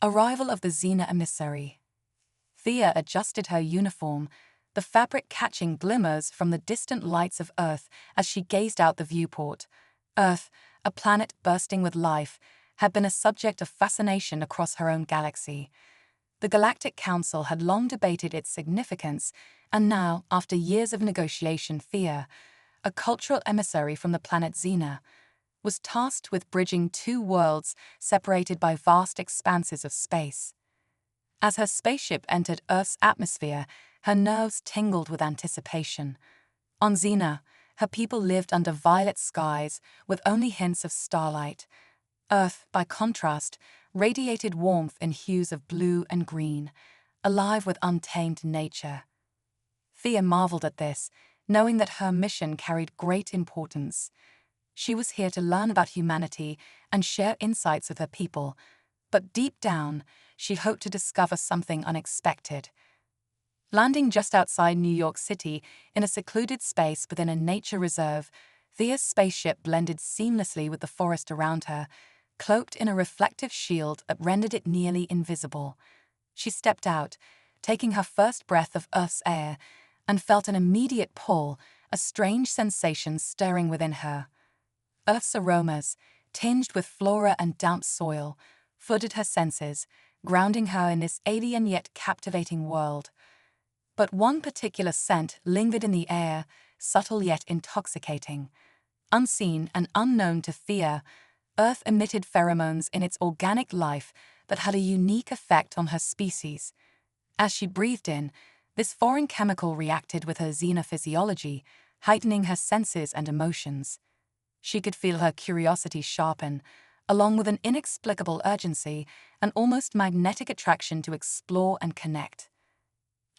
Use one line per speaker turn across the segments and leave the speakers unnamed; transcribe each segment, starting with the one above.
Arrival of the Xena emissary. Thea adjusted her uniform, the fabric catching glimmers from the distant lights of Earth as she gazed out the viewport. Earth, a planet bursting with life, had been a subject of fascination across her own galaxy. The Galactic Council had long debated its significance, and now, after years of negotiation, Thea, a cultural emissary from the planet Xena, was tasked with bridging two worlds separated by vast expanses of space. As her spaceship entered Earth's atmosphere, her nerves tingled with anticipation. On Xena, her people lived under violet skies with only hints of starlight. Earth, by contrast, radiated warmth in hues of blue and green, alive with untamed nature. Thea marveled at this, knowing that her mission carried great importance. She was here to learn about humanity and share insights with her people, but deep down, she hoped to discover something unexpected. Landing just outside New York City, in a secluded space within a nature reserve, Thea's spaceship blended seamlessly with the forest around her, cloaked in a reflective shield that rendered it nearly invisible. She stepped out, taking her first breath of Earth's air, and felt an immediate pull, a strange sensation stirring within her. Earth's aromas, tinged with flora and damp soil, flooded her senses, grounding her in this alien yet captivating world. But one particular scent lingered in the air, subtle yet intoxicating. Unseen and unknown to Thea, Earth emitted pheromones in its organic life that had a unique effect on her species. As she breathed in, this foreign chemical reacted with her xenophysiology, heightening her senses and emotions. She could feel her curiosity sharpen, along with an inexplicable urgency, an almost magnetic attraction to explore and connect.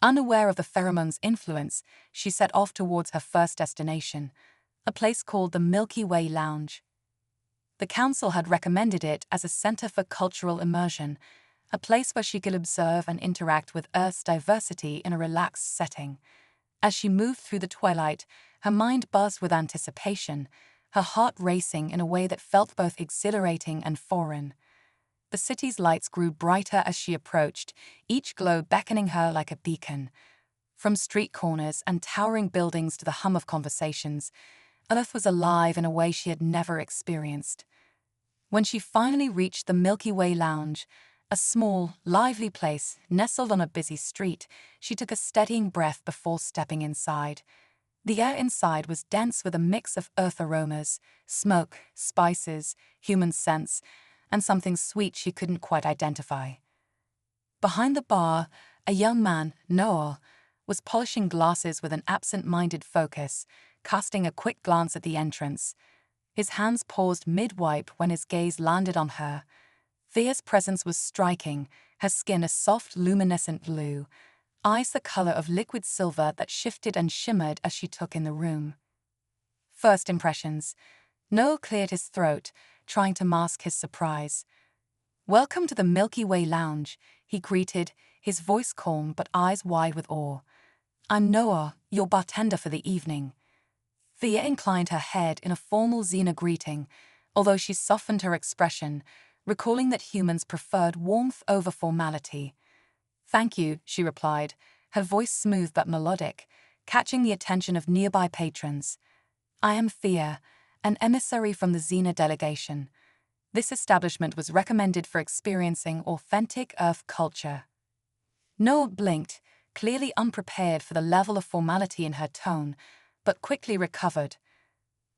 Unaware of the pheromone's influence, she set off towards her first destination, a place called the Milky Way Lounge. The council had recommended it as a center for cultural immersion, a place where she could observe and interact with Earth's diversity in a relaxed setting. As she moved through the twilight, her mind buzzed with anticipation, her heart racing in a way that felt both exhilarating and foreign. The city's lights grew brighter as she approached, each glow beckoning her like a beacon. From street corners and towering buildings to the hum of conversations, Earth was alive in a way she had never experienced. When she finally reached the Milky Way Lounge, a small, lively place nestled on a busy street, she took a steadying breath before stepping inside. The air inside was dense with a mix of Earth aromas, smoke, spices, human scents, and something sweet she couldn't quite identify. Behind the bar, a young man, Noah, was polishing glasses with an absent-minded focus, casting a quick glance at the entrance. His hands paused mid-wipe when his gaze landed on her. Thea's presence was striking, her skin a soft, luminescent blue, eyes the color of liquid silver that shifted and shimmered as she took in the room. First impressions. Noah cleared his throat, trying to mask his surprise. "Welcome to the Milky Way Lounge," he greeted, his voice calm but eyes wide with awe. "I'm Noah, your bartender for the evening." Thea inclined her head in a formal Xena greeting, although she softened her expression, recalling that humans preferred warmth over formality. "Thank you," she replied, her voice smooth but melodic, catching the attention of nearby patrons. "I am Thea, an emissary from the Xena delegation. This establishment was recommended for experiencing authentic Earth culture." Noah blinked, clearly unprepared for the level of formality in her tone, but quickly recovered.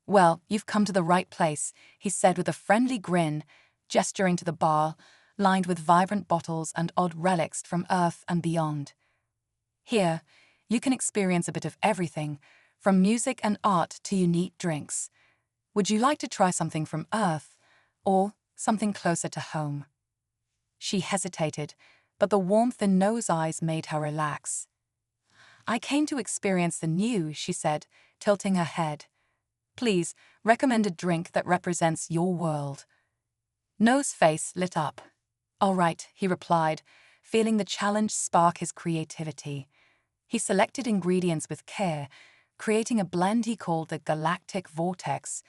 "Well, you've come to the right place," he said with a friendly grin, gesturing to the bar, lined with vibrant bottles and odd relics from Earth and beyond. "Here, you can experience a bit of everything, from music and art to unique drinks. Would you like to try something from Earth, or something closer to home?" She hesitated, but the warmth in Noah's eyes made her relax. "I came to experience the new," she said, tilting her head. "Please, recommend a drink that represents your world." Noah's face lit up. "All right," he replied, feeling the challenge spark his creativity. He selected ingredients with care, creating a blend he called the Galactic Vortex,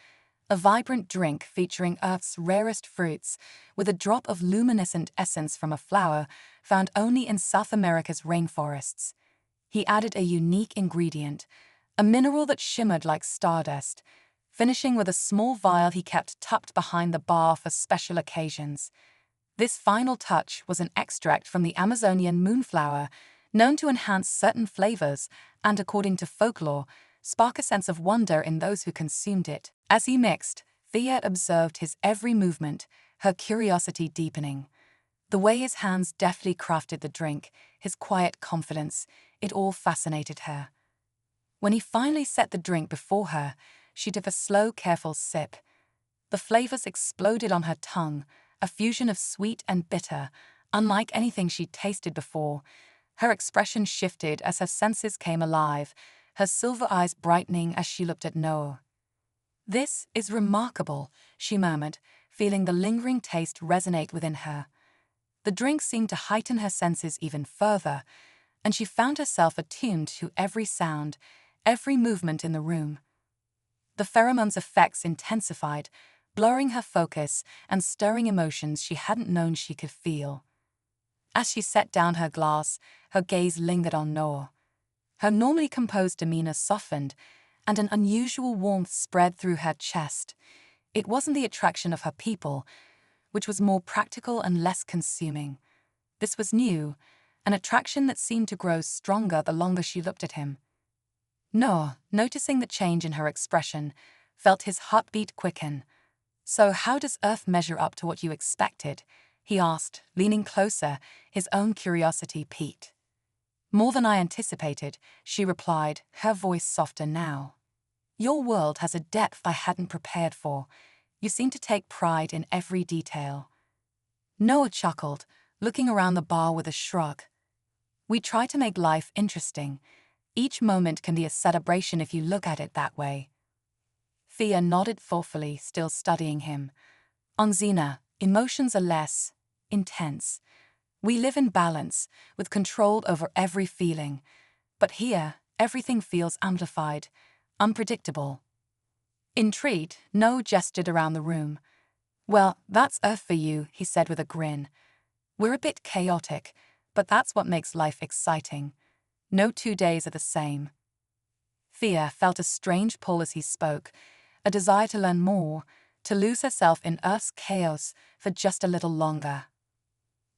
a vibrant drink featuring Earth's rarest fruits, with a drop of luminescent essence from a flower found only in South America's rainforests. He added a unique ingredient, a mineral that shimmered like stardust, finishing with a small vial he kept tucked behind the bar for special occasions. This final touch was an extract from the Amazonian moonflower, known to enhance certain flavors and, according to folklore, spark a sense of wonder in those who consumed it. As he mixed, Thea observed his every movement, her curiosity deepening. The way his hands deftly crafted the drink, his quiet confidence, it all fascinated her. When he finally set the drink before her, she took a slow, careful sip. The flavors exploded on her tongue, a fusion of sweet and bitter, unlike anything she'd tasted before. Her expression shifted as her senses came alive, her silver eyes brightening as she looked at Noah. "This is remarkable," she murmured, feeling the lingering taste resonate within her. The drink seemed to heighten her senses even further, and she found herself attuned to every sound, every movement in the room. The pheromones' effects intensified, blurring her focus and stirring emotions she hadn't known she could feel. As she set down her glass, her gaze lingered on Noah. Her normally composed demeanor softened, and an unusual warmth spread through her chest. It wasn't the attraction of her people, which was more practical and less consuming. This was new, an attraction that seemed to grow stronger the longer she looked at him. Noah, noticing the change in her expression, felt his heartbeat quicken. "So how does Earth measure up to what you expected?" he asked, leaning closer, his own curiosity piqued. "More than I anticipated," she replied, her voice softer now. "Your world has a depth I hadn't prepared for. You seem to take pride in every detail." Noah chuckled, looking around the bar with a shrug. "We try to make life interesting. Each moment can be a celebration if you look at it that way." Thea nodded thoughtfully, still studying him. "On Xena, emotions are less intense. We live in balance, with control over every feeling. But here, everything feels amplified, unpredictable." Intrigued, Noah gestured around the room. "Well, that's Earth for you," he said with a grin. "We're a bit chaotic, but that's what makes life exciting. No 2 days are the same." Thea felt a strange pull as he spoke, a desire to learn more, to lose herself in Earth's chaos for just a little longer.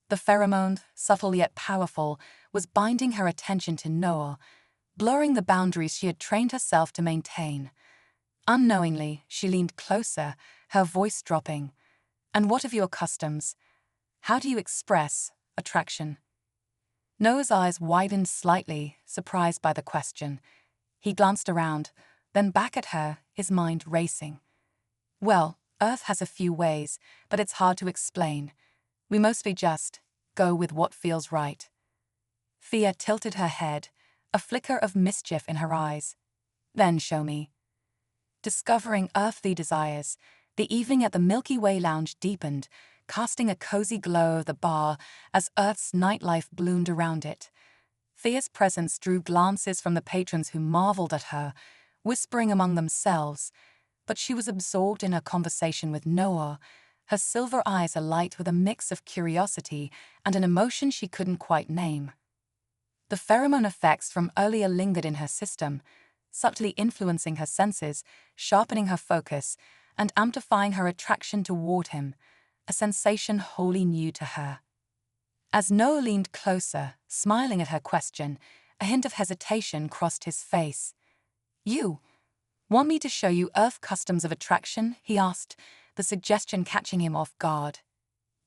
The pheromone, subtle yet powerful, was binding her attention to Noah, blurring the boundaries she had trained herself to maintain. Unknowingly, she leaned closer, her voice dropping. "And what of your customs? How do you express attraction?" Noah's eyes widened slightly, surprised by the question. He glanced around, then back at her, his mind racing. "Well, Earth has a few ways, but it's hard to explain. We mostly just go with what feels right." Thea tilted her head, a flicker of mischief in her eyes. "Then show me." Discovering earthly desires, the evening at the Milky Way lounge deepened, casting a cozy glow of the bar as Earth's nightlife bloomed around it. Thea's presence drew glances from the patrons who marveled at her, whispering among themselves, but she was absorbed in her conversation with Noah, her silver eyes alight with a mix of curiosity and an emotion she couldn't quite name. The pheromone effects from earlier lingered in her system, subtly influencing her senses, sharpening her focus, and amplifying her attraction toward him, a sensation wholly new to her. As Noah leaned closer, smiling at her question, a hint of hesitation crossed his face. "You want me to show you Earth customs of attraction?" he asked, the suggestion catching him off guard.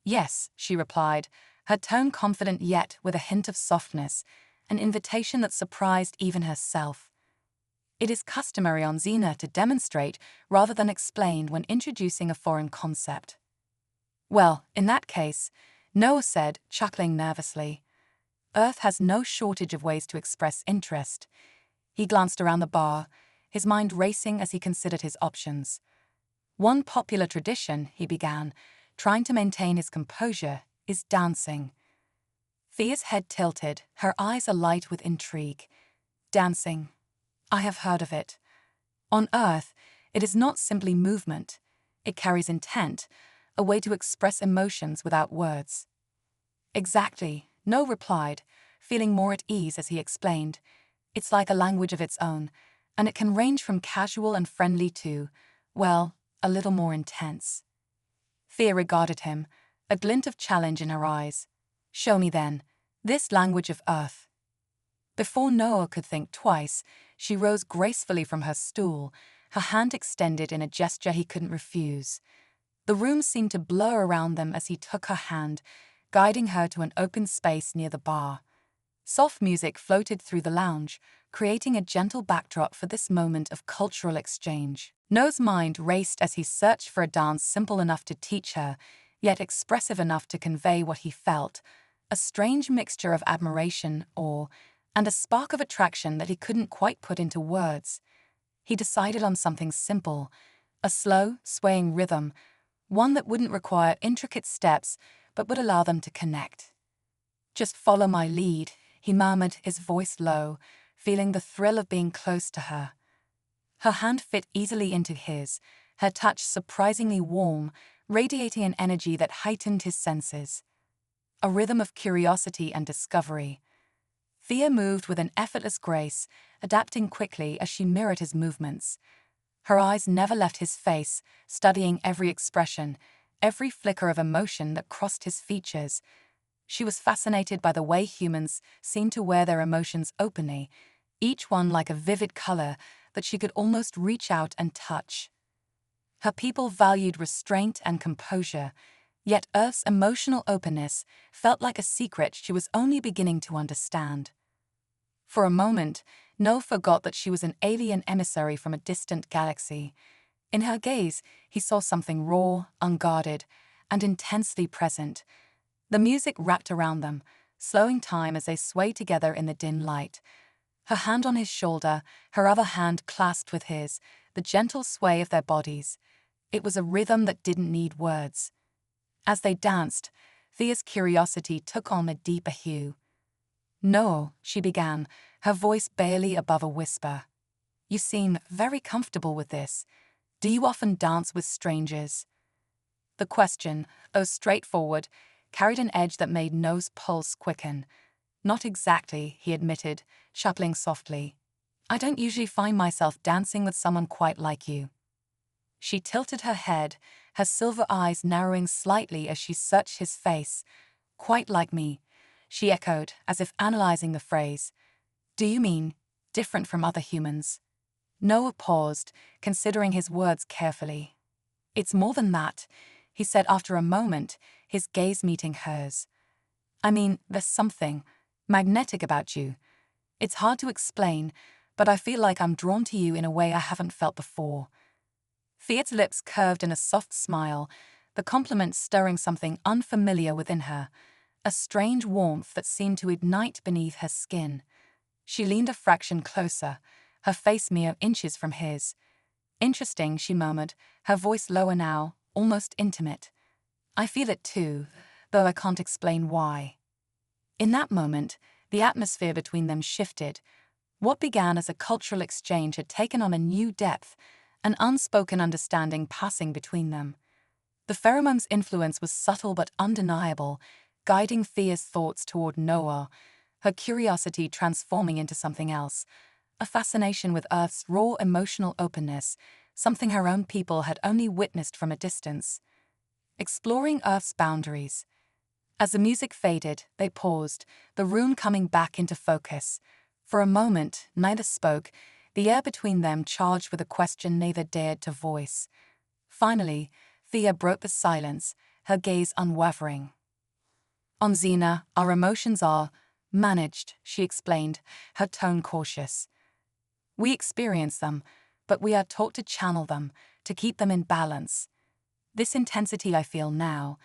"Yes," she replied, her tone confident yet with a hint of softness, an invitation that surprised even herself. "It is customary on Xena to demonstrate rather than explain when introducing a foreign concept." "Well, in that case," Noah said, chuckling nervously, "Earth has no shortage of ways to express interest." He glanced around the bar, his mind racing as he considered his options. "One popular tradition," he began, trying to maintain his composure, "is dancing." Thea's head tilted, her eyes alight with intrigue. "Dancing? I have heard of it. On Earth, It is not simply movement. It carries intent, a way to express emotions without words. Exactly, No replied, feeling more at ease as he explained. It's like a language of its own, and it can range from casual and friendly to, well, a little more intense. Thea regarded him, a glint of challenge in her eyes. Show me then, this language of Earth. Before Noah could think twice, she rose gracefully from her stool, her hand extended in a gesture he couldn't refuse. The room seemed to blur around them as he took her hand, guiding her to an open space near the bar. Soft music floated through the lounge, creating a gentle backdrop for this moment of cultural exchange. Noah's mind raced as he searched for a dance simple enough to teach her, yet expressive enough to convey what he felt, a strange mixture of admiration, awe, and a spark of attraction that he couldn't quite put into words. He decided on something simple, a slow, swaying rhythm, one that wouldn't require intricate steps but would allow them to connect. Just follow my lead, he murmured, his voice low, feeling the thrill of being close to her. Her hand fit easily into his, her touch surprisingly warm, radiating an energy that heightened his senses. A rhythm of curiosity and discovery. Thea moved with an effortless grace, adapting quickly as she mirrored his movements. Her eyes never left his face, studying every expression, every flicker of emotion that crossed his features. She was fascinated by the way humans seem to wear their emotions openly, each one like a vivid color that she could almost reach out and touch. Her people valued restraint and composure, yet Earth's emotional openness felt like a secret she was only beginning to understand. For a moment, Noah forgot that she was an alien emissary from a distant galaxy. In her gaze, he saw something raw, unguarded, and intensely present. The music wrapped around them, slowing time as they swayed together in the dim light. Her hand on his shoulder, her other hand clasped with his, the gentle sway of their bodies. It was a rhythm that didn't need words. As they danced, Thea's curiosity took on a deeper hue. "No," she began, her voice barely above a whisper. "You seem very comfortable with this. Do you often dance with strangers?" The question, though straightforward, carried an edge that made Noah's pulse quicken. "Not exactly," he admitted, chuckling softly. "I don't usually find myself dancing with someone quite like you." She tilted her head, her silver eyes narrowing slightly as she searched his face. "Quite like me," she echoed, as if analyzing the phrase. "Do you mean different from other humans?" Noah paused, considering his words carefully. "It's more than that," he said after a moment, his gaze meeting hers. "I mean, there's something magnetic about you. It's hard to explain, but I feel like I'm drawn to you in a way I haven't felt before." Thea's lips curved in a soft smile, the compliment stirring something unfamiliar within her, a strange warmth that seemed to ignite beneath her skin. She leaned a fraction closer, her face mere inches from his. "Interesting," she murmured, her voice lower now, almost intimate. "I feel it too, though I can't explain why." In that moment, the atmosphere between them shifted. What began as a cultural exchange had taken on a new depth, an unspoken understanding passing between them. The pheromone's influence was subtle but undeniable, guiding Thea's thoughts toward Noah, her curiosity transforming into something else, a fascination with Earth's raw emotional openness, something her own people had only witnessed from a distance. Exploring Earth's boundaries. As the music faded, they paused, the room coming back into focus. For a moment, neither spoke, the air between them charged with a question neither dared to voice. Finally, Thea broke the silence, her gaze unwavering. "On Xena, our emotions are managed," she explained, her tone cautious. "We experience them, but we are taught to channel them, to keep them in balance. This intensity I feel now,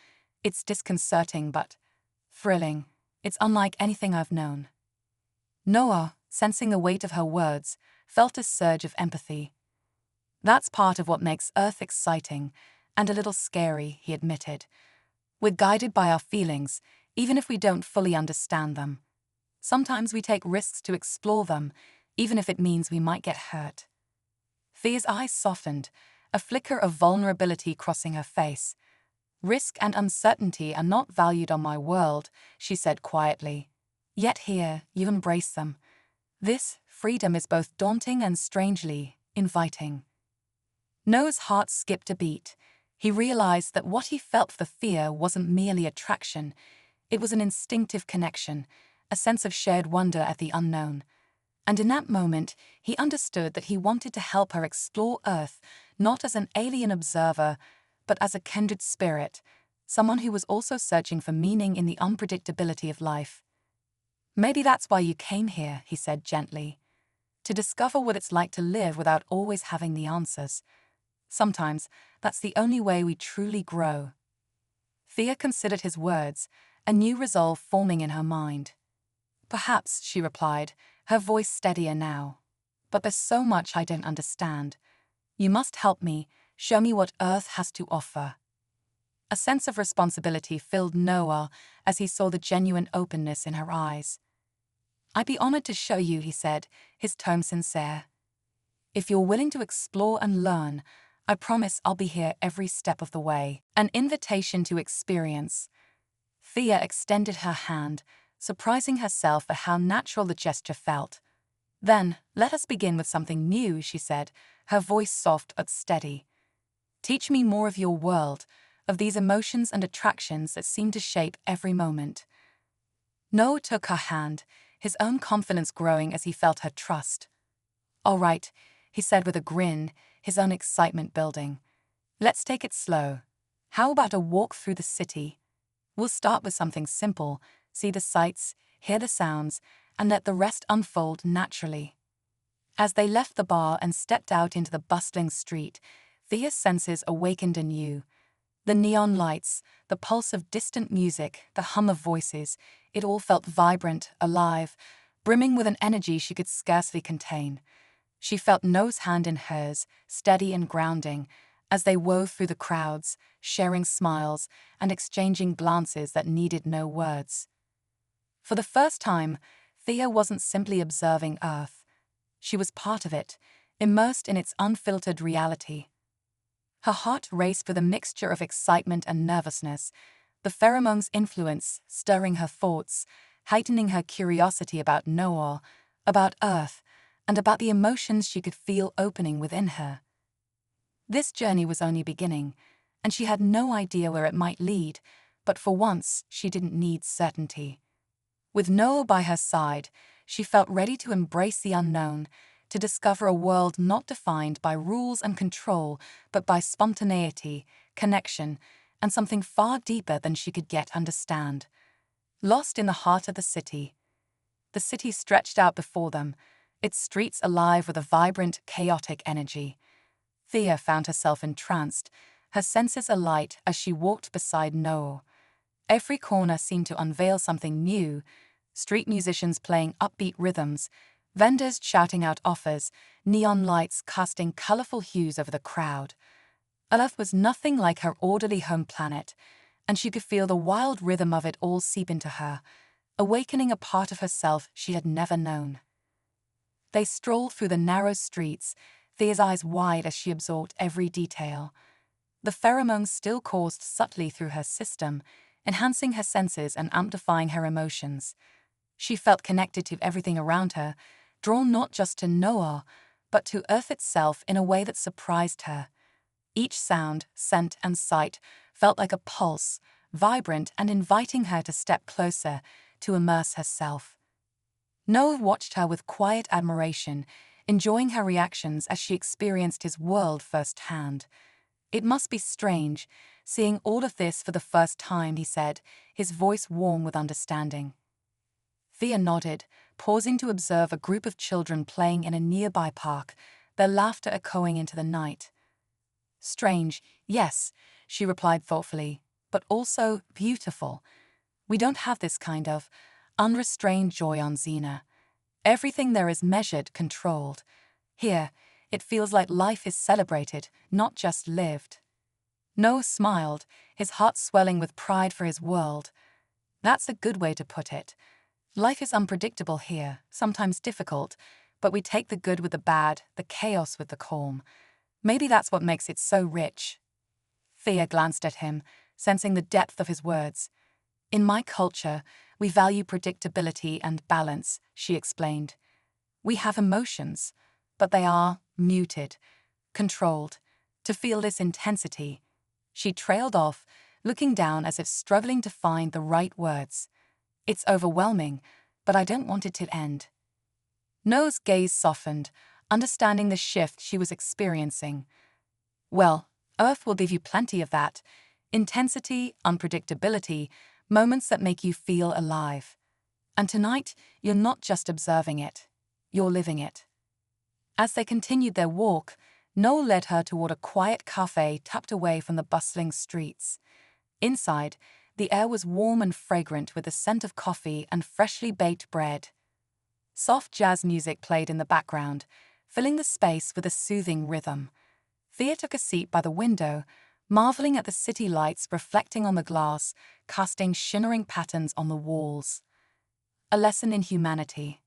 it's disconcerting but thrilling. It's unlike anything I've known." Noah, sensing the weight of her words, felt a surge of empathy. "That's part of what makes Earth exciting, and a little scary," he admitted. "We're guided by our feelings, even if we don't fully understand them. Sometimes we take risks to explore them, even if it means we might get hurt." Thea's eyes softened, a flicker of vulnerability crossing her face. "Risk and uncertainty are not valued on my world," she said quietly. "Yet here, you embrace them. This freedom is both daunting and strangely inviting." Noah's heart skipped a beat. He realized that what he felt for Thea wasn't merely attraction. It was an instinctive connection, a sense of shared wonder at the unknown. And in that moment, he understood that he wanted to help her explore Earth, not as an alien observer, but as a kindred spirit, someone who was also searching for meaning in the unpredictability of life. "Maybe that's why you came here," he said gently. "To discover what it's like to live without always having the answers. Sometimes, that's the only way we truly grow." Thea considered his words, a new resolve forming in her mind. "Perhaps," she replied, her voice steadier now. "But there's so much I don't understand. You must help me, show me what Earth has to offer." A sense of responsibility filled Noah as he saw the genuine openness in her eyes. "I'd be honored to show you," he said, his tone sincere. "If you're willing to explore and learn, I promise I'll be here every step of the way." An invitation to experience. Thea extended her hand, surprising herself at how natural the gesture felt. "Then, let us begin with something new," she said, her voice soft but steady. "Teach me more of your world, of these emotions and attractions that seem to shape every moment." Noah took her hand, his own confidence growing as he felt her trust. "All right," he said with a grin, his own excitement building. "Let's take it slow. How about a walk through the city? We'll start with something simple, see the sights, hear the sounds, and let the rest unfold naturally." As they left the bar and stepped out into the bustling street, Thea's senses awakened anew. The neon lights, the pulse of distant music, the hum of voices, it all felt vibrant, alive, brimming with an energy she could scarcely contain. She felt Noah's hand in hers, steady and grounding, as they wove through the crowds, sharing smiles and exchanging glances that needed no words. For the first time, Thea wasn't simply observing Earth. She was part of it, immersed in its unfiltered reality. Her heart raced with a mixture of excitement and nervousness, the pheromones' influence stirring her thoughts, heightening her curiosity about Noah, about Earth, and about the emotions she could feel opening within her. This journey was only beginning, and she had no idea where it might lead, but for once she didn't need certainty. With Noah by her side, she felt ready to embrace the unknown, to discover a world not defined by rules and control, but by spontaneity, connection, and something far deeper than she could yet understand. Lost in the heart of the city stretched out before them, its streets alive with a vibrant, chaotic energy. Thea found herself entranced, her senses alight as she walked beside Noah. Every corner seemed to unveil something new, street musicians playing upbeat rhythms, vendors shouting out offers, neon lights casting colorful hues over the crowd. Earth was nothing like her orderly home planet, and she could feel the wild rhythm of it all seep into her, awakening a part of herself she had never known. They strolled through the narrow streets, Thea's eyes wide as she absorbed every detail. The pheromones still coursed subtly through her system, enhancing her senses and amplifying her emotions. She felt connected to everything around her, drawn not just to Noah, but to Earth itself in a way that surprised her. Each sound, scent, and sight felt like a pulse, vibrant and inviting her to step closer, to immerse herself. Noah watched her with quiet admiration, enjoying her reactions as she experienced his world firsthand. "It must be strange, seeing all of this for the first time," he said, his voice warm with understanding. Thea nodded, pausing to observe a group of children playing in a nearby park, their laughter echoing into the night. "Strange, yes," she replied thoughtfully, "but also beautiful. We don't have this kind of unrestrained joy on Xena. Everything there is measured, controlled. Here, it feels like life is celebrated, not just lived." Noah smiled, his heart swelling with pride for his world. "That's a good way to put it. Life is unpredictable here, sometimes difficult, but we take the good with the bad, the chaos with the calm. Maybe that's what makes it so rich. Thea glanced at him, sensing the depth of his words. In my culture, we value predictability and balance, she explained. We have emotions, but they are muted, controlled. To feel this intensity, she trailed off, looking down as if struggling to find the right words. It's overwhelming, but I don't want it to end. Noah's gaze softened, understanding the shift she was experiencing. Well, Earth will give you plenty of that. Intensity, unpredictability, moments that make you feel alive. And tonight, you're not just observing it, you're living it. As they continued their walk, Noah led her toward a quiet cafe tucked away from the bustling streets. Inside, the air was warm and fragrant with the scent of coffee and freshly baked bread. Soft jazz music played in the background, filling the space with a soothing rhythm. Thea took a seat by the window, marveling at the city lights reflecting on the glass, casting shimmering patterns on the walls. A lesson in humanity.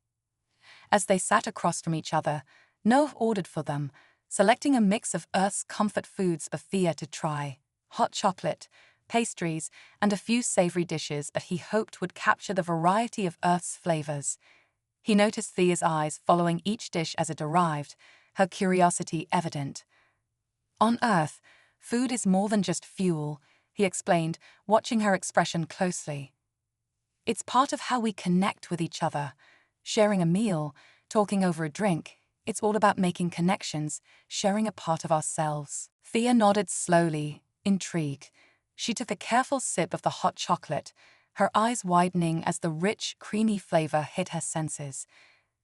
As they sat across from each other, Noah ordered for them, selecting a mix of Earth's comfort foods for Thea to try: hot chocolate, pastries, and a few savory dishes that he hoped would capture the variety of Earth's flavors. He noticed Thea's eyes following each dish as it arrived, her curiosity evident. On Earth, food is more than just fuel, he explained, watching her expression closely. It's part of how we connect with each other. Sharing a meal, talking over a drink, it's all about making connections, sharing a part of ourselves. Thea nodded slowly, intrigued. She took a careful sip of the hot chocolate, her eyes widening as the rich, creamy flavor hit her senses.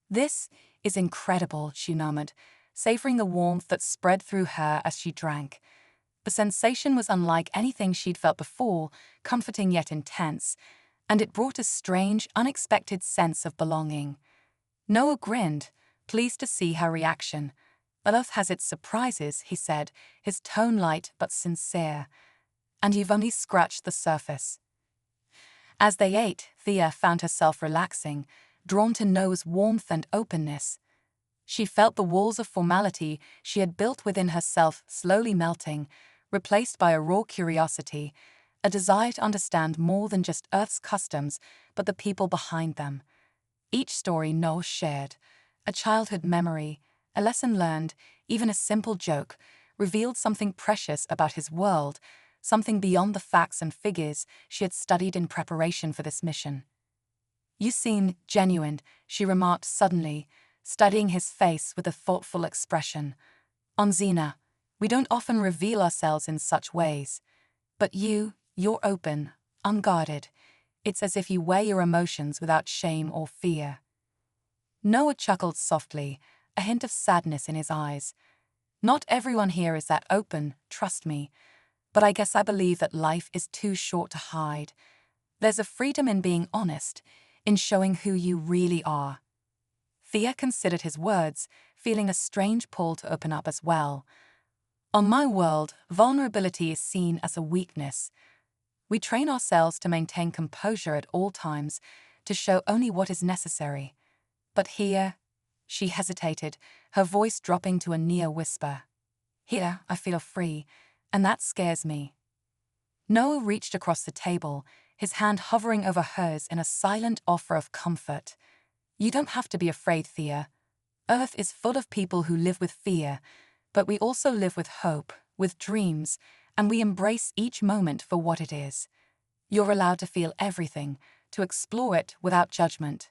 This is incredible, she murmured, savoring the warmth that spread through her as she drank. The sensation was unlike anything she'd felt before, comforting yet intense, and it brought a strange, unexpected sense of belonging. Noah grinned, pleased to see her reaction. Earth has its surprises, he said, his tone light but sincere. And you've only scratched the surface. As they ate, Thea found herself relaxing, drawn to Noah's warmth and openness. She felt the walls of formality she had built within herself slowly melting, replaced by a raw curiosity, a desire to understand more than just Earth's customs, but the people behind them. Each story Noah shared, a childhood memory, a lesson learned, even a simple joke, revealed something precious about his world, something beyond the facts and figures she had studied in preparation for this mission. You seem genuine, she remarked suddenly, studying his face with a thoughtful expression. On Xena, we don't often reveal ourselves in such ways. But you're open, unguarded. It's as if you wear your emotions without shame or fear. Noah chuckled softly, a hint of sadness in his eyes. Not everyone here is that open, trust me. But I guess I believe that life is too short to hide. There's a freedom in being honest, in showing who you really are. Thea considered his words, feeling a strange pull to open up as well. On my world, vulnerability is seen as a weakness. We train ourselves to maintain composure at all times, to show only what is necessary. But here, she hesitated, her voice dropping to a near whisper. Here, I feel free, and that scares me. Noah reached across the table, his hand hovering over hers in a silent offer of comfort. You don't have to be afraid, Thea. Earth is full of people who live with fear, but we also live with hope, with dreams, and we embrace each moment for what it is. You're allowed to feel everything, to explore it without judgment.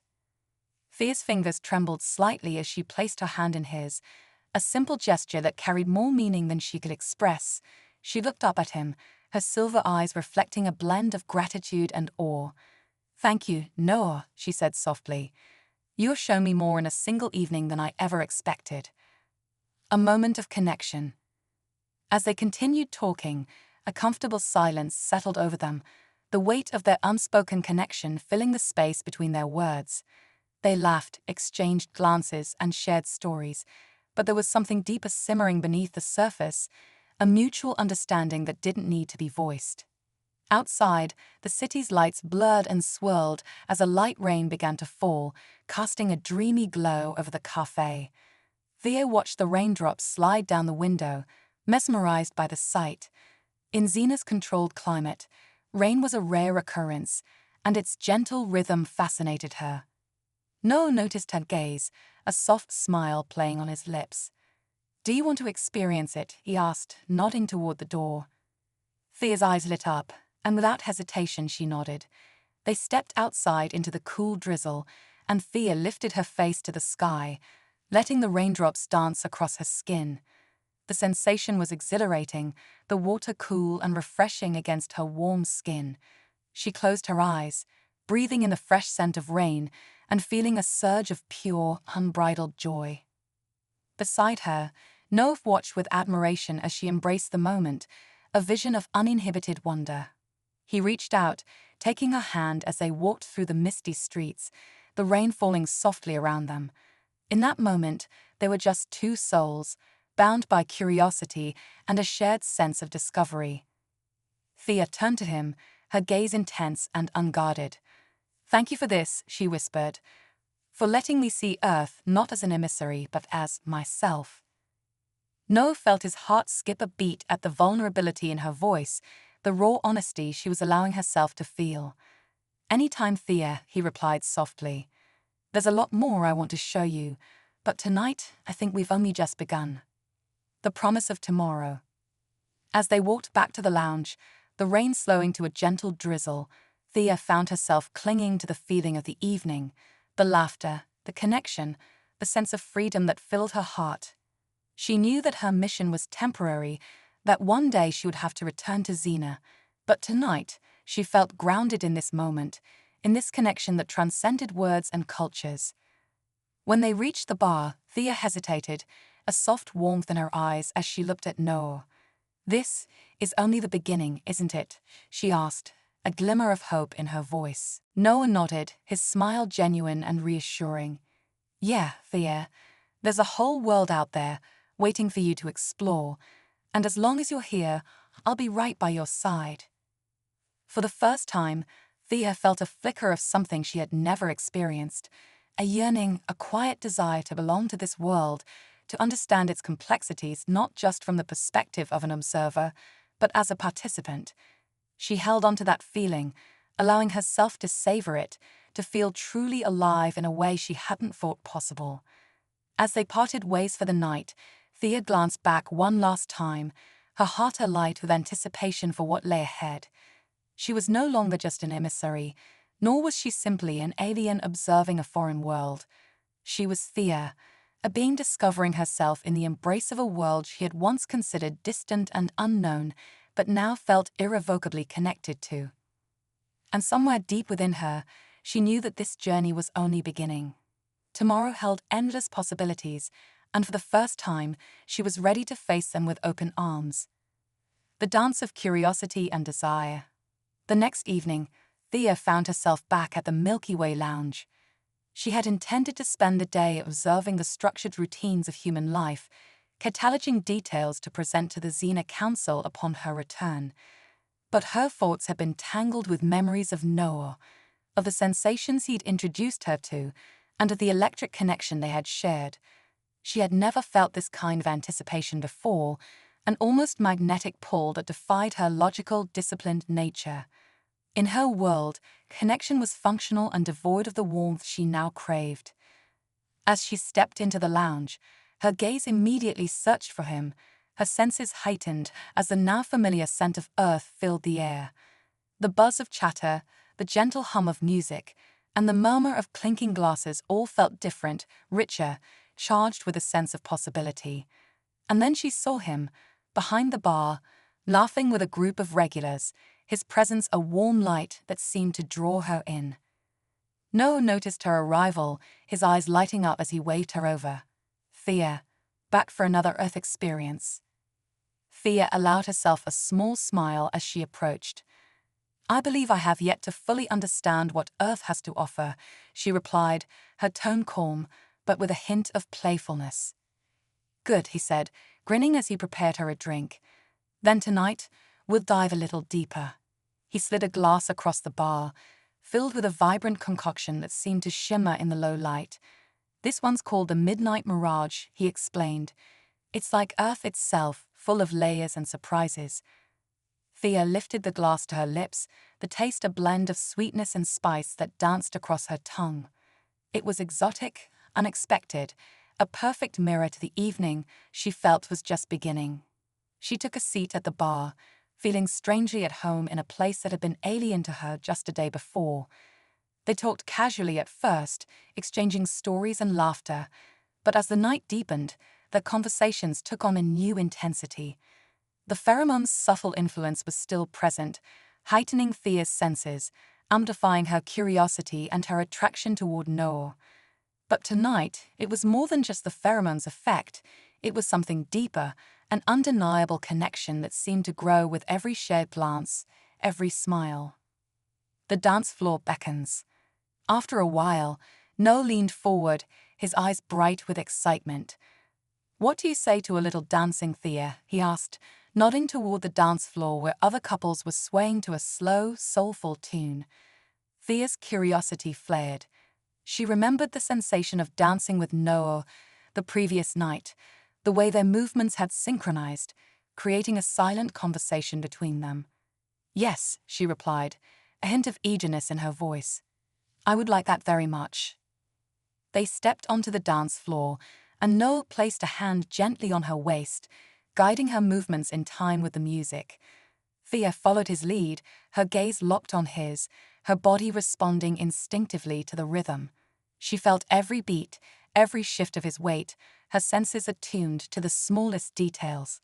Thea's fingers trembled slightly as she placed her hand in his, a simple gesture that carried more meaning than she could express. She looked up at him, her silver eyes reflecting a blend of gratitude and awe. Thank you, Noah, she said softly. You have shown me more in a single evening than I ever expected. A moment of connection. As they continued talking, a comfortable silence settled over them, the weight of their unspoken connection filling the space between their words. They laughed, exchanged glances, and shared stories, but there was something deeper simmering beneath the surface, a mutual understanding that didn't need to be voiced. Outside, the city's lights blurred and swirled as a light rain began to fall, casting a dreamy glow over the cafe. Thea watched the raindrops slide down the window, mesmerized by the sight. In Xena's controlled climate, rain was a rare occurrence, and its gentle rhythm fascinated her. Noah noticed her gaze, a soft smile playing on his lips. "Do you want to experience it?" he asked, nodding toward the door. Thea's eyes lit up, and without hesitation she nodded. They stepped outside into the cool drizzle, and Thea lifted her face to the sky, letting the raindrops dance across her skin. The sensation was exhilarating, the water cool and refreshing against her warm skin. She closed her eyes, breathing in the fresh scent of rain and feeling a surge of pure, unbridled joy. Beside her, Noah watched with admiration as she embraced the moment, a vision of uninhibited wonder. He reached out, taking her hand as they walked through the misty streets, the rain falling softly around them. In that moment, they were just two souls, bound by curiosity and a shared sense of discovery. Thea turned to him, her gaze intense and unguarded. "Thank you for this," she whispered, "for letting me see Earth not as an emissary but as myself." Noah felt his heart skip a beat at the vulnerability in her voice, the raw honesty she was allowing herself to feel. "Anytime, Thea," he replied softly. "There's a lot more I want to show you, but tonight I think we've only just begun." The promise of tomorrow. As they walked back to the lounge, the rain slowing to a gentle drizzle, Thea found herself clinging to the feeling of the evening, the laughter, the connection, the sense of freedom that filled her heart. She knew that her mission was temporary, that one day she would have to return to Xena, but tonight she felt grounded in this moment, in this connection that transcended words and cultures. When they reached the bar, Thea hesitated, a soft warmth in her eyes as she looked at Noah. "This is only the beginning, isn't it?" she asked, a glimmer of hope in her voice. Noah nodded, his smile genuine and reassuring. "Yeah, Thea, there's a whole world out there, waiting for you to explore, and as long as you're here, I'll be right by your side." For the first time, Thea felt a flicker of something she had never experienced, a yearning, a quiet desire to belong to this world, to understand its complexities not just from the perspective of an observer, but as a participant. She held on to that feeling, allowing herself to savor it, to feel truly alive in a way she hadn't thought possible. As they parted ways for the night, Thea glanced back one last time, her heart alight with anticipation for what lay ahead. She was no longer just an emissary, nor was she simply an alien observing a foreign world. She was Thea, a being discovering herself in the embrace of a world she had once considered distant and unknown, but now felt irrevocably connected to. And somewhere deep within her, she knew that this journey was only beginning. Tomorrow held endless possibilities, and for the first time, she was ready to face them with open arms. The dance of curiosity and desire. The next evening, Thea found herself back at the Milky Way lounge. She had intended to spend the day observing the structured routines of human life, cataloging details to present to the Xena Council upon her return. But her thoughts had been tangled with memories of Noah, of the sensations he'd introduced her to, and of the electric connection they had shared. She had never felt this kind of anticipation before, an almost magnetic pull that defied her logical, disciplined nature. In her world, connection was functional and devoid of the warmth she now craved. As she stepped into the lounge, her gaze immediately searched for him, her senses heightened as the now familiar scent of earth filled the air. The buzz of chatter, the gentle hum of music, and the murmur of clinking glasses all felt different, richer, charged with a sense of possibility. And then she saw him, behind the bar, laughing with a group of regulars, his presence a warm light that seemed to draw her in. Noah noticed her arrival, his eyes lighting up as he waved her over. "Thea, back for another Earth experience." Thea allowed herself a small smile as she approached. "I believe I have yet to fully understand what Earth has to offer," she replied, her tone calm, but with a hint of playfulness. "Good," he said, grinning as he prepared her a drink. "Then tonight, we'll dive a little deeper." He slid a glass across the bar, filled with a vibrant concoction that seemed to shimmer in the low light. "This one's called the Midnight Mirage," he explained. "It's like Earth itself, full of layers and surprises." Thea lifted the glass to her lips, the taste a blend of sweetness and spice that danced across her tongue. It was exotic, unexpected, a perfect mirror to the evening she felt was just beginning. She took a seat at the bar, feeling strangely at home in a place that had been alien to her just a day before. They talked casually at first, exchanging stories and laughter, but as the night deepened, their conversations took on a new intensity. The pheromone's subtle influence was still present, heightening Thea's senses, amplifying her curiosity and her attraction toward Noah. But tonight, it was more than just the pheromone's effect. It was something deeper, an undeniable connection that seemed to grow with every shared glance, every smile. The dance floor beckons. After a while, Noah leaned forward, his eyes bright with excitement. "What do you say to a little dancing, Thea?" he asked, nodding toward the dance floor where other couples were swaying to a slow, soulful tune. Thea's curiosity flared. She remembered the sensation of dancing with Noah the previous night, the way their movements had synchronized, creating a silent conversation between them. "Yes," she replied, a hint of eagerness in her voice. "I would like that very much." They stepped onto the dance floor, and Noah placed a hand gently on her waist, guiding her movements in time with the music. Thea followed his lead, her gaze locked on his, her body responding instinctively to the rhythm. She felt every beat, every shift of his weight, her senses attuned to the smallest details.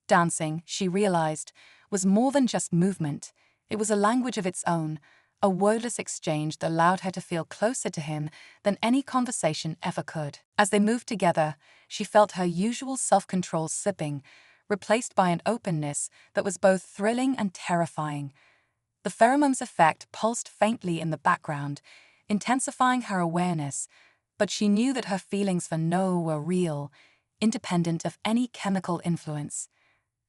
Dancing, she realized, was more than just movement. It was a language of its own, a wordless exchange that allowed her to feel closer to him than any conversation ever could. As they moved together, she felt her usual self-control slipping, replaced by an openness that was both thrilling and terrifying. The pheromone's effect pulsed faintly in the background, intensifying her awareness, but she knew that her feelings for Noah were real, independent of any chemical influence.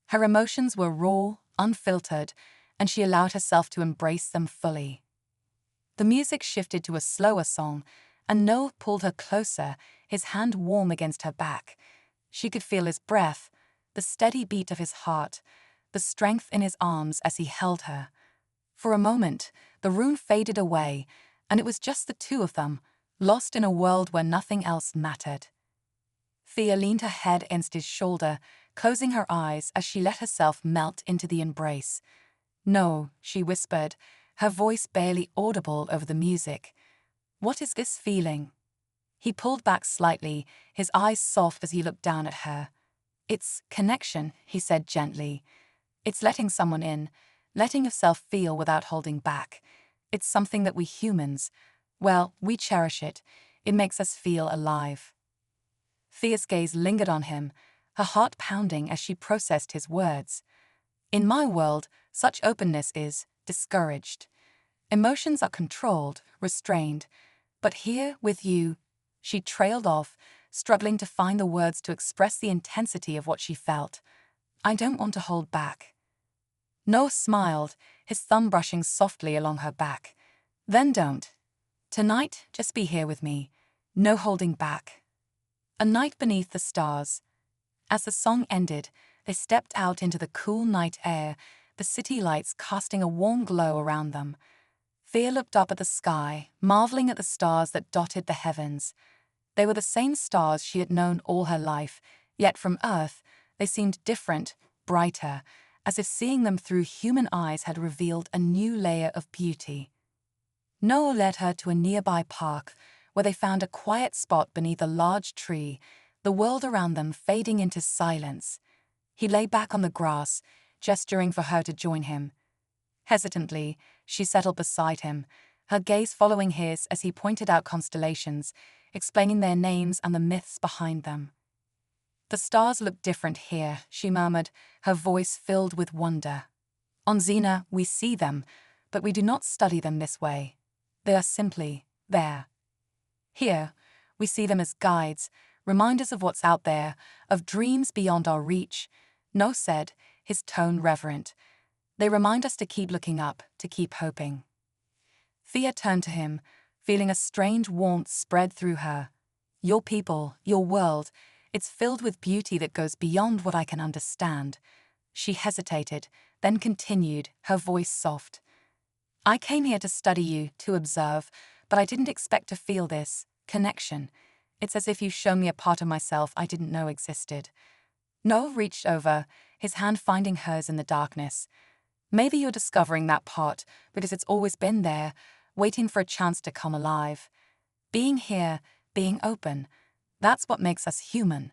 Her emotions were raw, unfiltered, and she allowed herself to embrace them fully. The music shifted to a slower song, and Noah pulled her closer, his hand warm against her back. She could feel his breath, the steady beat of his heart, the strength in his arms as he held her. For a moment, the room faded away, and it was just the two of them, lost in a world where nothing else mattered. Thea leaned her head against his shoulder, closing her eyes as she let herself melt into the embrace. "No," she whispered, her voice barely audible over the music. "What is this feeling?" He pulled back slightly, his eyes soft as he looked down at her. "It's connection," he said gently. "It's letting someone in, letting yourself feel without holding back. It's something that we humans, well, we cherish it. It makes us feel alive." Thea's gaze lingered on him, her heart pounding as she processed his words. "In my world, such openness is discouraged. Emotions are controlled, restrained. But here, with you," she trailed off, struggling to find the words to express the intensity of what she felt. "I don't want to hold back." Noah smiled, his thumb brushing softly along her back. "Then don't. Tonight, just be here with me. No holding back." A night beneath the stars. As the song ended, they stepped out into the cool night air, the city lights casting a warm glow around them. Thea looked up at the sky, marveling at the stars that dotted the heavens. They were the same stars she had known all her life, yet from Earth, they seemed different, brighter, as if seeing them through human eyes had revealed a new layer of beauty. Noah led her to a nearby park, where they found a quiet spot beneath a large tree, the world around them fading into silence. He lay back on the grass, gesturing for her to join him. Hesitantly, she settled beside him, her gaze following his as he pointed out constellations, explaining their names and the myths behind them. "The stars look different here," she murmured, her voice filled with wonder. "On Xena, we see them, but we do not study them this way. They are simply there. Here, we see them as guides, reminders of what's out there, of dreams beyond our reach," No said, his tone reverent. They remind us to keep looking up, to keep hoping. Thea turned to him, feeling a strange warmth spread through her. Your people, your world, it's filled with beauty that goes beyond what I can understand. She hesitated, then continued, her voice soft. I came here to study you, to observe, but I didn't expect to feel this connection. It's as if you show me a part of myself I didn't know existed. Noah reached over, his hand finding hers in the darkness. Maybe you're discovering that part because it's always been there, waiting for a chance to come alive. Being here, being open, that's what makes us human.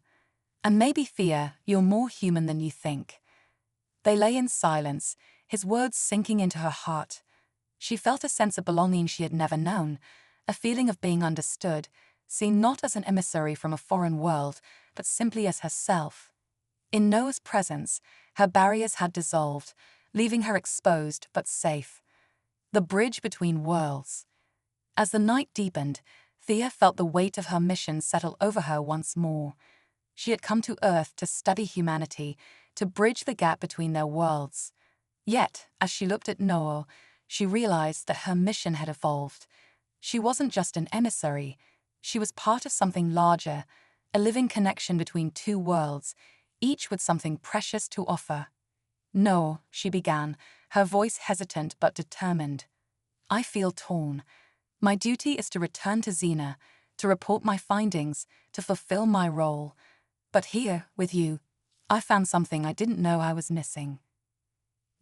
And maybe, Thea, you're more human than you think. They lay in silence, his words sinking into her heart. She felt a sense of belonging she had never known, a feeling of being understood, seen not as an emissary from a foreign world, but simply as herself. In Noah's presence, her barriers had dissolved, leaving her exposed but safe. The bridge between worlds. As the night deepened, Thea felt the weight of her mission settle over her once more. She had come to Earth to study humanity, to bridge the gap between their worlds. Yet, as she looked at Noah, she realized that her mission had evolved. She wasn't just an emissary, she was part of something larger, a living connection between two worlds, each with something precious to offer. No, she began, her voice hesitant but determined. I feel torn. My duty is to return to Xena, to report my findings, to fulfill my role. But here, with you, I found something I didn't know I was missing.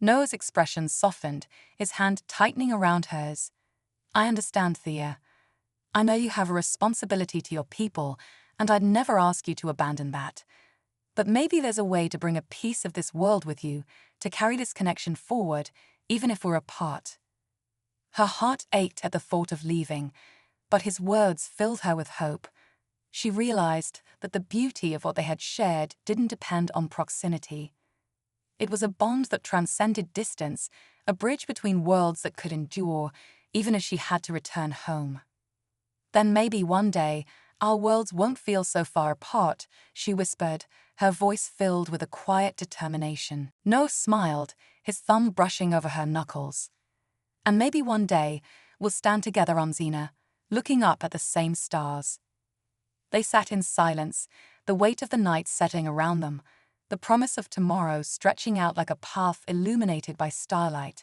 Noah's expression softened, his hand tightening around hers. I understand, Thea. I know you have a responsibility to your people, and I'd never ask you to abandon that. But maybe there's a way to bring a piece of this world with you, to carry this connection forward, even if we're apart. Her heart ached at the thought of leaving, but his words filled her with hope. She realized that the beauty of what they had shared didn't depend on proximity. It was a bond that transcended distance, a bridge between worlds that could endure, even as she had to return home. Then maybe one day, our worlds won't feel so far apart, she whispered, her voice filled with a quiet determination. Noah smiled, his thumb brushing over her knuckles. And maybe one day, we'll stand together on Xena, looking up at the same stars. They sat in silence, the weight of the night settling around them, the promise of tomorrow stretching out like a path illuminated by starlight.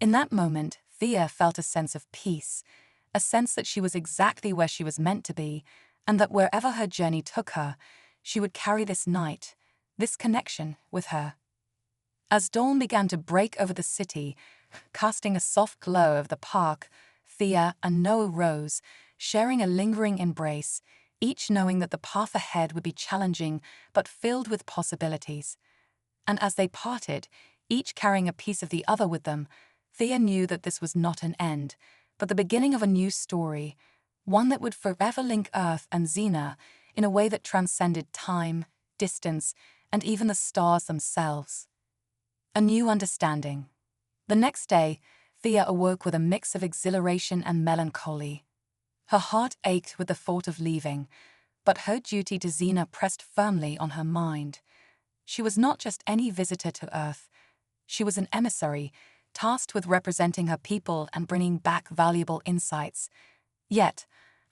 In that moment, Thea felt a sense of peace, a sense that she was exactly where she was meant to be, and that wherever her journey took her, she would carry this night, this connection, with her. As dawn began to break over the city, casting a soft glow over the park, Thea and Noah rose, sharing a lingering embrace, each knowing that the path ahead would be challenging but filled with possibilities. And as they parted, each carrying a piece of the other with them, Thea knew that this was not an end, but the beginning of a new story, one that would forever link Earth and Xena in a way that transcended time, distance, and even the stars themselves. A new understanding. The next day, Thea awoke with a mix of exhilaration and melancholy. Her heart ached with the thought of leaving, but her duty to Xena pressed firmly on her mind. She was not just any visitor to Earth. She was an emissary, tasked with representing her people and bringing back valuable insights. Yet,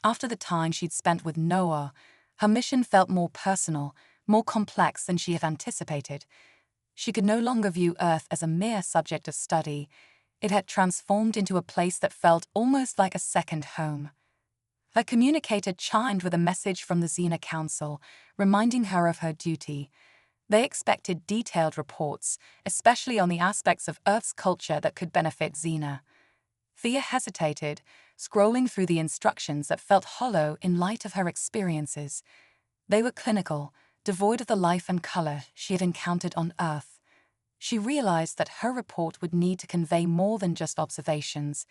after the time she'd spent with Noah, her mission felt more personal, more complex than she had anticipated. She could no longer view Earth as a mere subject of study. It had transformed into a place that felt almost like a second home. Her communicator chimed with a message from the Xena Council, reminding her of her duty. They expected detailed reports, especially on the aspects of Earth's culture that could benefit Xena. Thea hesitated, scrolling through the instructions that felt hollow in light of her experiences. They were clinical, devoid of the life and color she had encountered on Earth. She realized that her report would need to convey more than just observations.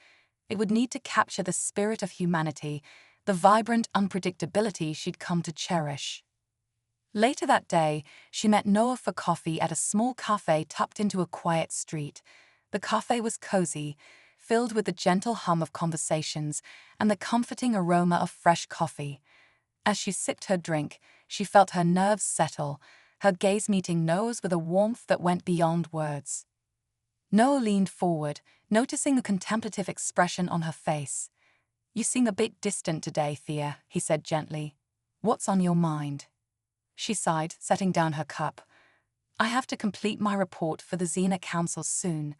It would need to capture the spirit of humanity, the vibrant unpredictability she'd come to cherish. Later that day, she met Noah for coffee at a small cafe tucked into a quiet street. The cafe was cozy, filled with the gentle hum of conversations and the comforting aroma of fresh coffee. As she sipped her drink, she felt her nerves settle, her gaze meeting Noah's with a warmth that went beyond words. Noah leaned forward, noticing the contemplative expression on her face. "You seem a bit distant today, Thea," he said gently. "What's on your mind?" She sighed, setting down her cup. "I have to complete my report for the Xena Council soon.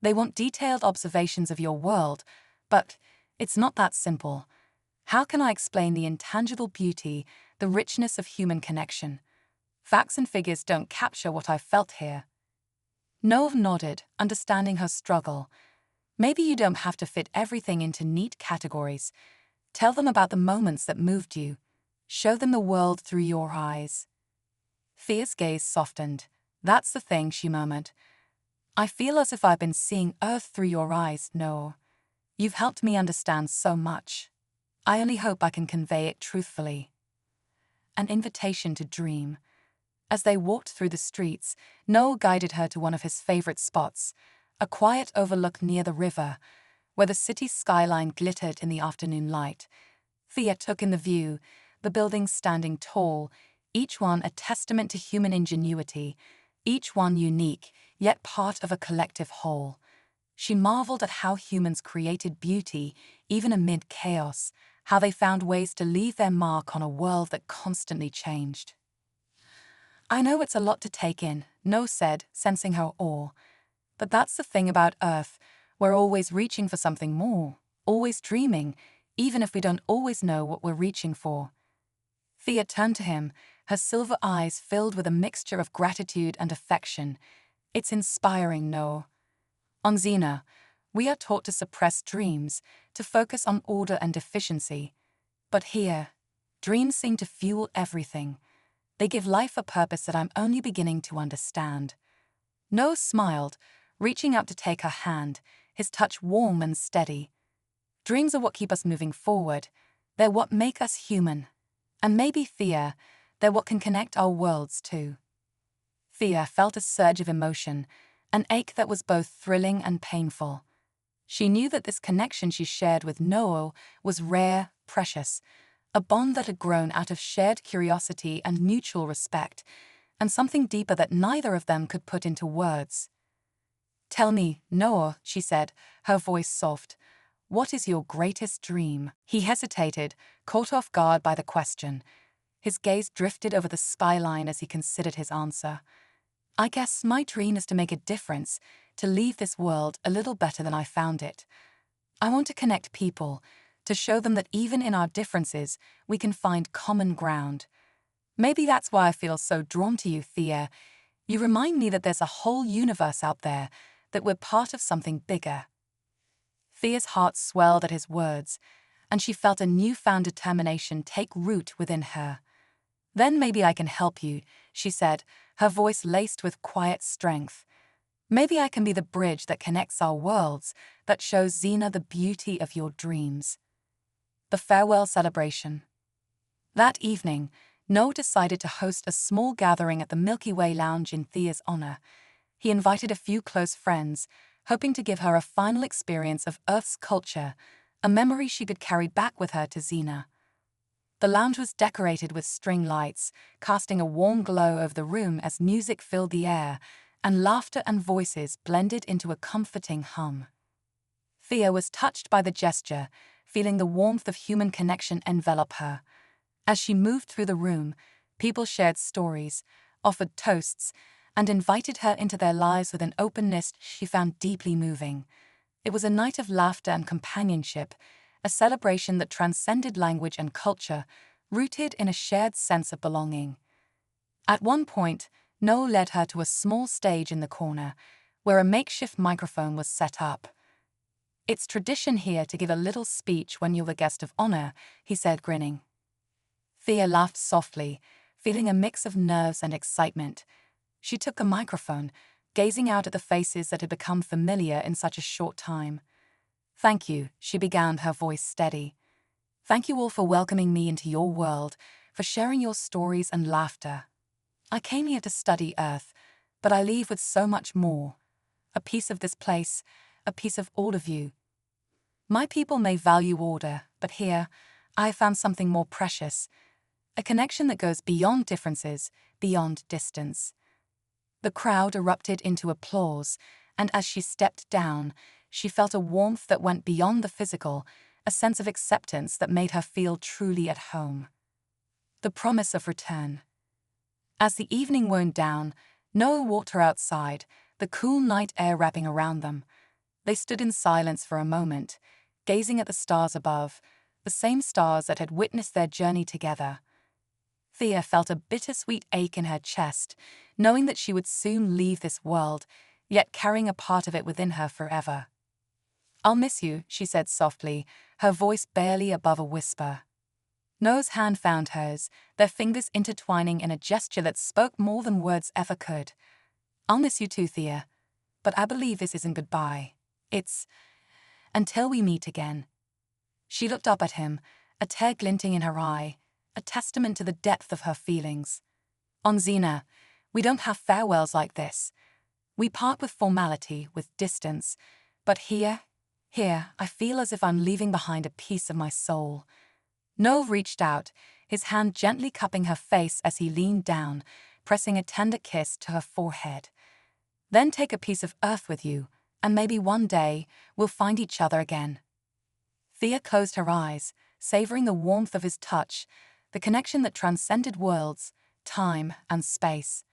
They want detailed observations of your world, but it's not that simple. How can I explain the intangible beauty, the richness of human connection? Facts and figures don't capture what I've felt here." Noah nodded, understanding her struggle. "Maybe you don't have to fit everything into neat categories. Tell them about the moments that moved you. Show them the world through your eyes." Thea's gaze softened. "That's the thing," she murmured. "I feel as if I've been seeing Earth through your eyes, Noah. You've helped me understand so much. I only hope I can convey it truthfully." An invitation to dream. As they walked through the streets, Noah guided her to one of his favorite spots, a quiet overlook near the river, where the city's skyline glittered in the afternoon light. Thea took in the view, the buildings standing tall, each one a testament to human ingenuity, each one unique, yet part of a collective whole. She marveled at how humans created beauty, even amid chaos, how they found ways to leave their mark on a world that constantly changed. "I know it's a lot to take in," Noah said, sensing her awe. "But that's the thing about Earth. We're always reaching for something more, always dreaming, even if we don't always know what we're reaching for." Thea turned to him, her silver eyes filled with a mixture of gratitude and affection. "It's inspiring, Noah. On Xena, we are taught to suppress dreams, to focus on order and efficiency. But here, dreams seem to fuel everything. They give life a purpose that I'm only beginning to understand." Noah smiled, reaching out to take her hand, his touch warm and steady. "Dreams are what keep us moving forward. They're what make us human. And maybe, Thea, they're what can connect our worlds too." Thea felt a surge of emotion, an ache that was both thrilling and painful. She knew that this connection she shared with Noah was rare, precious, a bond that had grown out of shared curiosity and mutual respect, and something deeper that neither of them could put into words. "Tell me, Noah," she said, her voice soft, "what is your greatest dream?" He hesitated, caught off guard by the question. His gaze drifted over the skyline as he considered his answer. "I guess my dream is to make a difference, to leave this world a little better than I found it. I want to connect people, to show them that even in our differences, we can find common ground. Maybe that's why I feel so drawn to you, Thea. You remind me that there's a whole universe out there, that we're part of something bigger." Thea's heart swelled at his words, and she felt a newfound determination take root within her. "Then maybe I can help you," she said, her voice laced with quiet strength. "Maybe I can be the bridge that connects our worlds, that shows Xena the beauty of your dreams." The farewell celebration. That evening, Noah decided to host a small gathering at the Milky Way Lounge in Thea's honor. He invited a few close friends, hoping to give her a final experience of Earth's culture, a memory she could carry back with her to Xena. The lounge was decorated with string lights, casting a warm glow over the room as music filled the air, and laughter and voices blended into a comforting hum. Thea was touched by the gesture, feeling the warmth of human connection envelop her. As she moved through the room, people shared stories, offered toasts, and invited her into their lives with an openness she found deeply moving. It was a night of laughter and companionship, a celebration that transcended language and culture, rooted in a shared sense of belonging. At one point, Noah led her to a small stage in the corner, where a makeshift microphone was set up. "It's tradition here to give a little speech when you're the guest of honor," he said, grinning. Thea laughed softly, feeling a mix of nerves and excitement. She took the microphone, gazing out at the faces that had become familiar in such a short time. "Thank you," she began, her voice steady. "Thank you all for welcoming me into your world, for sharing your stories and laughter. I came here to study Earth, but I leave with so much more. A piece of this place, a piece of all of you. My people may value order, but here, I have found something more precious, a connection that goes beyond differences, beyond distance." The crowd erupted into applause, and as she stepped down, she felt a warmth that went beyond the physical, a sense of acceptance that made her feel truly at home. The promise of return. As the evening wound down, Noah walked her outside, the cool night air wrapping around them. They stood in silence for a moment, gazing at the stars above, the same stars that had witnessed their journey together. Thea felt a bittersweet ache in her chest, knowing that she would soon leave this world, yet carrying a part of it within her forever. "I'll miss you," she said softly, her voice barely above a whisper. Noah's hand found hers, their fingers intertwining in a gesture that spoke more than words ever could. "I'll miss you too, Thea. But I believe this isn't goodbye. It's until we meet again." She looked up at him, a tear glinting in her eye, a testament to the depth of her feelings. "On Xena, we don't have farewells like this. We part with formality, with distance. But here, I feel as if I'm leaving behind a piece of my soul." Noel reached out, his hand gently cupping her face as he leaned down, pressing a tender kiss to her forehead. "Then take a piece of earth with you, and maybe one day we'll find each other again." Thea closed her eyes, savoring the warmth of his touch, the connection that transcended worlds, time, and space.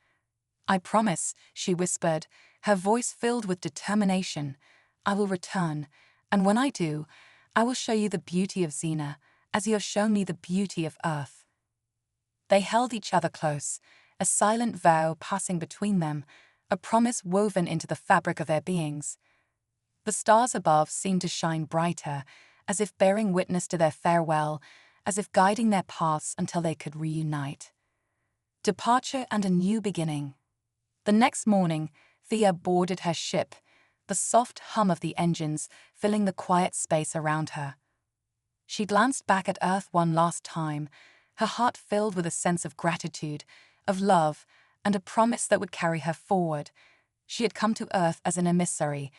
"I promise," she whispered, her voice filled with determination. "I will return, and when I do, I will show you the beauty of Xena, as you have shown me the beauty of Earth." They held each other close, a silent vow passing between them, a promise woven into the fabric of their beings. The stars above seemed to shine brighter, as if bearing witness to their farewell, as if guiding their paths until they could reunite. Departure and a new beginning. The next morning, Thea boarded her ship, the soft hum of the engines filling the quiet space around her. She glanced back at Earth one last time, her heart filled with a sense of gratitude, of love, and a promise that would carry her forward. She had come to Earth as an emissary,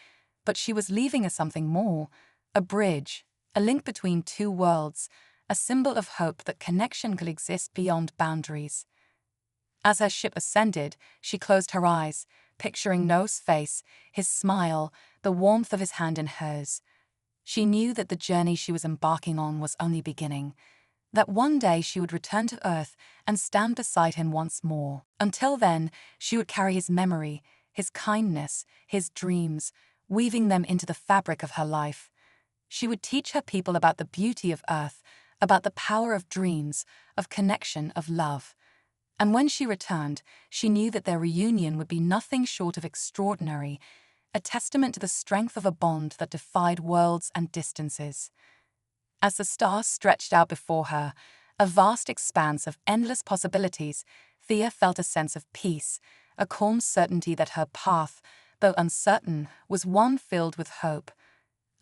but she was leaving as something more, a bridge, a link between two worlds, a symbol of hope that connection could exist beyond boundaries. As her ship ascended, she closed her eyes, picturing Noah's face, his smile, the warmth of his hand in hers. She knew that the journey she was embarking on was only beginning, that one day she would return to Earth and stand beside him once more. Until then, she would carry his memory, his kindness, his dreams, weaving them into the fabric of her life. She would teach her people about the beauty of Earth, about the power of dreams, of connection, of love. And when she returned, she knew that their reunion would be nothing short of extraordinary, a testament to the strength of a bond that defied worlds and distances. As the stars stretched out before her, a vast expanse of endless possibilities, Thea felt a sense of peace, a calm certainty that her path, though uncertain, was one filled with hope.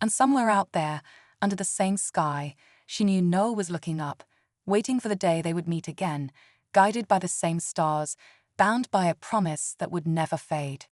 And somewhere out there, under the same sky, she knew Noah was looking up, waiting for the day they would meet again, guided by the same stars, bound by a promise that would never fade.